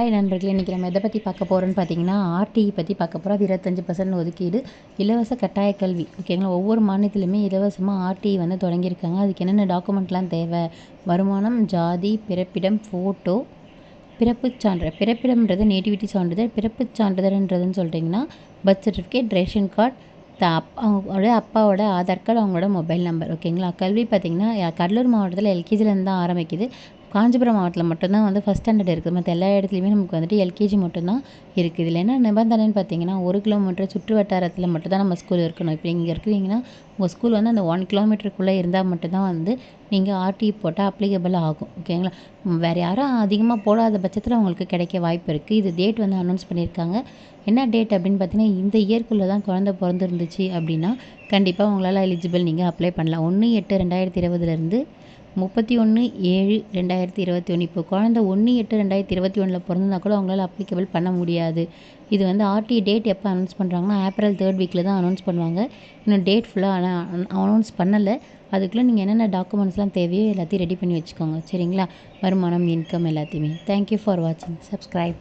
Hi நண்பர்களே, இன்றைக்கி நம்ம எதை பற்றி பார்க்க போகிறோன்னு பார்த்தீங்கன்னா ஆர்டிஇ பற்றி பார்க்க போகிறோம். அது 25% ஒதுக்கீடு, இலவச கட்டாய கல்வி. ஓகேங்களா, ஒவ்வொரு மாநிலத்திலுமே இலவசமாக ஆர்டிஇ வந்து தொடங்கியிருக்காங்க. அதுக்கு என்னென்ன டாக்குமெண்ட்லாம் தேவை? வருமானம், ஜாதி, பிறப்பிடம், ஃபோட்டோ, பிறப்புச் சான்று. பிறப்பிடம்ன்றது நேட்டிவிட்டி சான்றிதழ், பிறப்புச் சான்றிதழ்ன்றதுன்னு சொல்லிட்டிங்கன்னா பர்த் சர்டிஃபிகேட், ரேஷன் கார்டு, அவங்களோட அப்பாவோட ஆதார் கார்டு, அவங்களோட மொபைல் நம்பர். ஓகேங்களா, கல்வி பார்த்திங்கன்னா கடலூர் மாவட்டத்தில் எல்கேஜிலேருந்து தான் ஆரம்பிக்குது. காஞ்சிபுரம் மாவட்டத்தில் மட்டும்தான் வந்து ஃபஸ்ட் ஸ்டாண்டர்ட் இருக்குது. மற்ற எல்லா இடத்துலையுமே நமக்கு வந்துட்டு எல்கேஜி மட்டும்தான் இருக்குது. இதில் என்ன நிபந்தனைன்னு பார்த்தீங்கன்னா 1 கிலோமீட்டர் சுற்று வட்டாரத்தில் மட்டும்தான் நம்ம ஸ்கூல் இருக்கணும். இப்போ இங்கே இருக்கிறீங்கன்னா உங்கள் ஸ்கூல் வந்து அந்த 1 கிலோமீட்டருக்குள்ளே இருந்தால் மட்டும்தான் வந்து நீங்கள் ஆர்டிஇ போட்டால் அப்ளிகபிள் ஆகும். ஓகேங்களா, வேறு யாரும் அதிகமாக போடாத பட்சத்தில் உங்களுக்கு கிடைக்க வாய்ப்பு இருக்குது. இது டேட் வந்து அனௌன்ஸ் பண்ணியிருக்காங்க. என்ன டேட் அப்படின்னு பார்த்தீங்கன்னா இந்த இயர்க்குள்ளே தான் குழந்தை பிறந்துருந்துச்சு அப்படின்னா கண்டிப்பாக உங்களால் எலிஜிபிள் நீங்கள் அப்ளை பண்ணலாம். 1/8/2020 31/7/2021. இப்போ குழந்தை 1/8/2021 பிறந்தா கூட அவங்களால அப்ளிகபிள் பண்ண முடியாது. இது வந்து ஆர்டிஇ டேட் எப்போ அனௌன்ஸ் பண்ணுறாங்கன்னா ஏப்ரல் 3rd வீக்கில் தான் அனௌன்ஸ் பண்ணுவாங்க. இன்னும் டேட் ஃபுல்லாக அனௌன்ஸ் பண்ணலை. அதுக்குள்ளே நீங்கள் என்னென்ன டாக்குமெண்ட்ஸ்லாம் தேவையோ எல்லாத்தையும் ரெடி பண்ணி வச்சுக்கோங்க. சரிங்களா, வருமானம், இன்கம் எல்லாத்தையுமே. தேங்க்யூ ஃபார் வாட்சிங். சப்ஸ்கிரைப்.